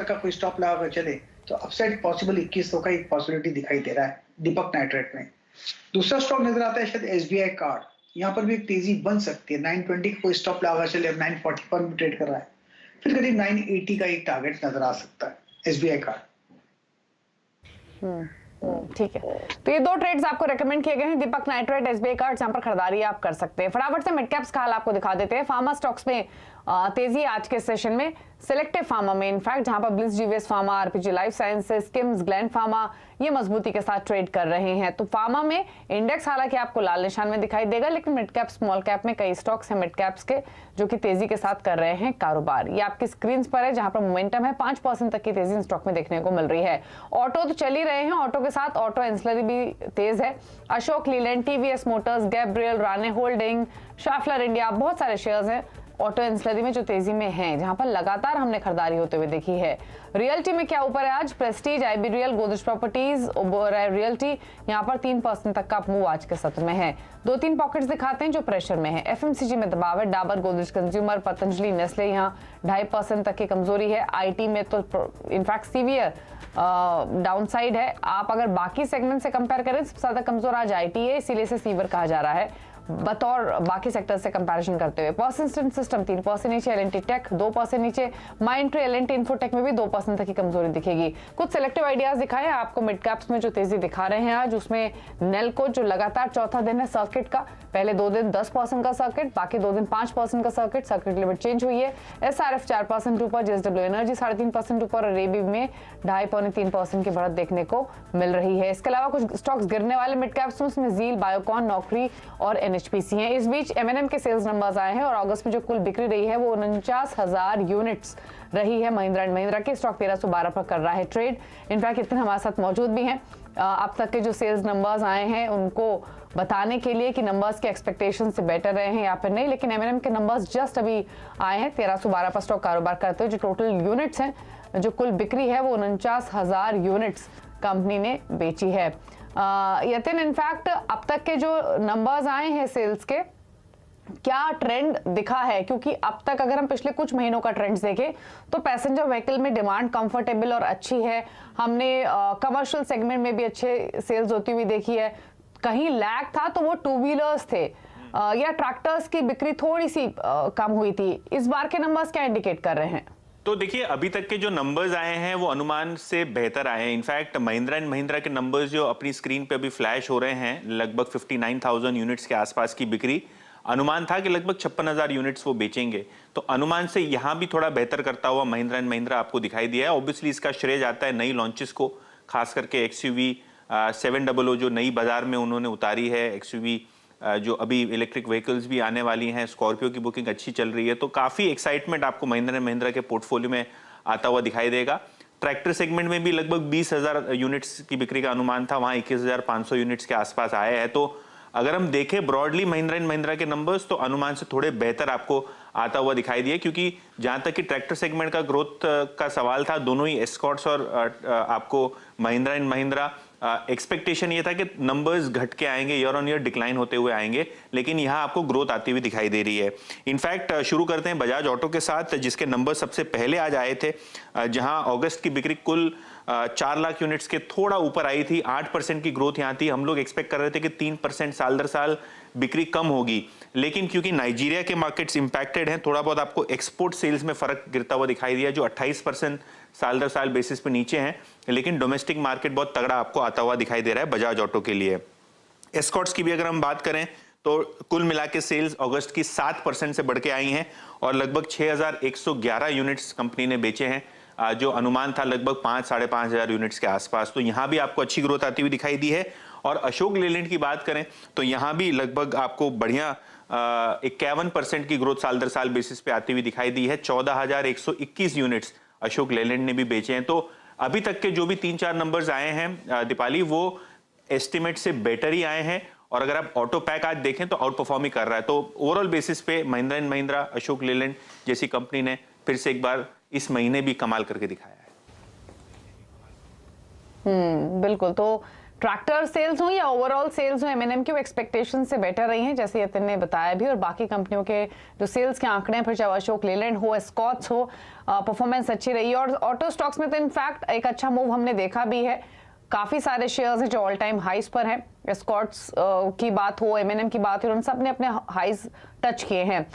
का कोई स्टॉप लगा कर चले तो अपसाइड पॉसिबल 2100 का एक पॉसिबिलिटी दिखाई दे रहा है दीपक नाइट्रेट में। दूसरा स्टॉक नजर आता है शायद एसबीआई कार्ड, यहाँ पर भी एक तेजी बन सकती है। 920 का कोई स्टॉप लगा चले, अब 940 पर भी ट्रेड कर रहा है, फिर करीब 980 का एक टारगेट नजर आ सकता है एसबीआई कार्ड। ठीक है, तो ये दो ट्रेड्स आपको रेकमेंड किए गए हैं, दीपक नाइट्रेट, एसबीआई कार्ड, जहां पर खरीदारी आप कर सकते हैं। फटाफट से मिड कैप्स का हाल आपको दिखा देते हैं। फार्मा स्टॉक्स में तेजी आज के सेशन में सिलेक्टिव फार्मा में इनफैक्ट, जहां पर bliss GVS pharma, RPG life sciences, KIMS, gland pharma ये मजबूती के साथ ट्रेड कर रहे हैं। तो फार्मा में इंडेक्स हालांकि आपको लाल निशान में दिखाई देगा, लेकिन मिड कैप स्मॉल कैप में कई स्टॉक्स हैं मिड कैप्स के जो कि तेजी के साथ कर रहे हैं कारोबार। ये आपकी स्क्रीन पर है जहां पर मोमेंटम है, 5% तक की तेजी इन स्टॉक में देखने को मिल रही है। ऑटो तो चल ही रहे हैं, ऑटो के साथ ऑटो एंसिलरी भी तेज है। Ashok Leyland, TVS Motors, Gabriel, Rane Holding, Schaeffler India, बहुत सारे शेयर्स हैं ऑटो एंसिलरी में जो तेजी में हैं, जहां पर लगातार हमने खरीदारी होते हुए देखी है। रियल्टी में क्या ऊपर है आज? Prestige, IB real, Godrej properties, Oberoi realty, यहां पर 3% तक का मूव आज के सत्र में है। 2-3 पॉकेट्स दिखाते हैं जो प्रेशर में है। एफएमसीजी में दबाव है, डाबर, गोदरेज कंज्यूमर, पतंजलि, नेस्ले, यहाँ 2.5% तक की कमजोरी है। आईटी में तो इनफैक्ट सीवियर डाउनसाइड है। आप अगर बाकी सेगमेंट से कंपेयर करें, सबसे ज्यादा कमजोर आज आईटी है, इसीलिए से सीवियर कहा जा रहा है बतौर बाकी सेक्टर से कंपैरिजन करते हुए। पर्सिस्टेंट सिस्टम 3% नीचे, एलएनटी टेक 2% नीचे, माइंट्री, एलएनटी इन्फोटेक में भी 2% तक की कमजोरी दिखेगी। कुछ सिलेक्टिव आइडियाज दिखाए आपको मिड कैप्स में जो तेजी दिखा रहे हैं आज, उसमें नेल्को जो लगातार चौथा दिन है सर्किट का, पहले 2 दिन 10% का सर्किट, बाकी 2 दिन 5% का सर्किट लिमिट चेंज हुई है। एसआरएफ 4% ऊपर, जेएसडब्ल्यू एनर्जी 3.5% ऊपर और एबी में 2.5-3% की बढ़त देखने को मिल रही है। इसके अलावा कुछ स्टॉक्स गिरने वाले मिड कैप्स में उसमें जील, बायोकॉन, नौकरी और एनएचपीसी हैं। इस बीच एमएनएम के सेल्स नंबर्स आए हैं और अगस्त में जो कुल बिक्री रही है वो 49,000 यूनिट्स रही है। महिंद्रा एंड महिंद्रा के स्टॉक 1312 पर कर रहा है ट्रेड। इनफैक्ट इतने हमारे साथ मौजूद भी हैं अब तक के जो सेल्स नंबर्स आए हैं उनको बताने के लिए कि नंबर्स के एक्सपेक्टेशन से बेटर रहे हैं या फिर नहीं, लेकिन एमएनएम के नंबर्स जस्ट अभी आए हैं। 1312 पर स्टॉक कारोबार करते हुए जो टोटल यूनिट्स हैं, जो कुल बिक्री है वो 49,000 यूनिट्स कंपनी ने बेची है। यतिन, इनफैक्ट अब तक के जो नंबर्स आए हैं सेल्स के, क्या ट्रेंड दिखा है? क्योंकि अब तक अगर हम पिछले कुछ महीनों का ट्रेंड्स देखें तो पैसेंजर व्हीकल में डिमांड कंफर्टेबल और अच्छी है। हमने कमर्शियल सेगमेंट में भी अच्छे सेल्स होती हुई देखी है। कहीं लैग था तो वो 2 व्हीलर्स थे या ट्रैक्टर्स की बिक्री थोड़ी सी कम हुई थी। इस बार के नंबर्स क्या इंडिकेट कर रहे हैं? तो देखिए, अभी तक के जो नंबर्स आए हैं वो अनुमान से बेहतर आए हैं। इनफैक्ट महिंद्रा एंड महिंद्रा के नंबर्स जो अपनी स्क्रीन पे अभी फ्लैश हो रहे हैं, लगभग 59,000 यूनिट्स के आसपास की बिक्री, अनुमान था कि लगभग 56,000 यूनिट्स वो बेचेंगे। तो अनुमान से यहाँ भी थोड़ा बेहतर करता हुआ महिंद्रा एंड महिंद्रा आपको दिखाई दिया है। ऑब्वियसली इसका श्रेय जाता है नई लॉन्चेस को, खास करके एक्सयूवी 700 जो नई बाजार में उन्होंने उतारी है, एक्सयूवी जो अभी इलेक्ट्रिक व्हीकल्स भी आने वाली हैं, स्कॉर्पियो की बुकिंग अच्छी चल रही है, तो काफ़ी एक्साइटमेंट आपको महिंद्रा एंड महिंद्रा के पोर्टफोलियो में आता हुआ दिखाई देगा। ट्रैक्टर सेगमेंट में भी लगभग 20,000 यूनिट्स की बिक्री का अनुमान था, वहाँ 21,500 यूनिट्स के आसपास आए हैं। तो अगर हम देखें ब्रॉडली महिंद्रा एंड महिंद्रा के नंबर्स, तो अनुमान से थोड़े बेहतर आपको आता हुआ दिखाई दिए, क्योंकि जहां तक कि ट्रैक्टर सेगमेंट का ग्रोथ का सवाल था, दोनों ही एस्कॉर्ट्स और आपको महिंद्रा एंड महिंद्रा एक्सपेक्टेशन ये था कि नंबर्स घट के आएंगे, ईयर ऑन ईयर डिक्लाइन होते हुए आएंगे, लेकिन यहाँ आपको ग्रोथ आती हुई दिखाई दे रही है। इनफैक्ट शुरू करते हैं बजाज ऑटो के साथ, जिसके नंबर सबसे पहले आज आए थे, जहां अगस्त की बिक्री कुल 4 लाख यूनिट्स के थोड़ा ऊपर आई थी। 8% की ग्रोथ यहाँ थी। हम लोग एक्सपेक्ट कर रहे थे कि 3% साल दर साल बिक्री कम होगी, लेकिन क्योंकि नाइजीरिया के मार्केट्स इंपैक्टेड हैं, थोड़ा बहुत आपको एक्सपोर्ट सेल्स में फर्क गिरता हुआ दिखाई दिया, जो 28% साल दर साल बेसिस पे नीचे हैं, लेकिन डोमेस्टिक मार्केट बहुत तगड़ा आपको आता हुआ दिखाई दे रहा है बजाज ऑटो के लिए। एस्कॉर्ट्स की भी अगर हम बात करें तो कुल मिला के सेल्स अगस्त की 7% से बढ़ के आई हैं और लगभग 6,111 यूनिट्स कंपनी ने बेचे हैं, जो अनुमान था लगभग 5-5,500 यूनिट्स के आसपास। तो यहाँ भी आपको अच्छी ग्रोथ आती हुई दिखाई दी है। और अशोक लेलैंड की बात करें तो यहाँ भी लगभग आपको बढ़िया 51% की ग्रोथ साल दर साल बेसिस पे आती हुई दिखाई दी है। 14,121 यूनिट्स अशोक लेलैंड ने भी बेचे हैं। तो अभी तक के जो भी 3-4 नंबर्स आए हैं दीपाली, वो एस्टिमेट से बेटर ही आए हैं। और अगर आप ऑटो पैक आज देखें तो आउट परफॉर्म ही कर रहा है। तो ओवरऑल बेसिस पे महिंद्रा एंड महिंद्रा, अशोक लेलैंड जैसी कंपनी ने फिर से एक बार इस महीने भी कमाल करके दिखाया है। बिल्कुल। तो ट्रैक्टर सेल्स हो या ओवरऑल सेल्स हो, एमएनएम की वो एक्सपेक्टेशन से बेटर रही हैं, जैसे यतिन ने बताया भी। और बाकी कंपनियों के जो सेल्स के आंकड़े हैं, फिर चाहे अशोक लेलैंड हो, एस्कॉर्ट्स हो, परफॉर्मेंस अच्छी रही है। और ऑटो स्टॉक्स में तो इनफैक्ट एक अच्छा मूव हमने देखा भी है। काफी सारे शेयर्स हैं जो ऑल टाइम हाइस पर हैं। एस्कॉर्ट्स की बात हो, एमएनएम की बात हो, उन सब ने अपने हाइस टच किए हैं।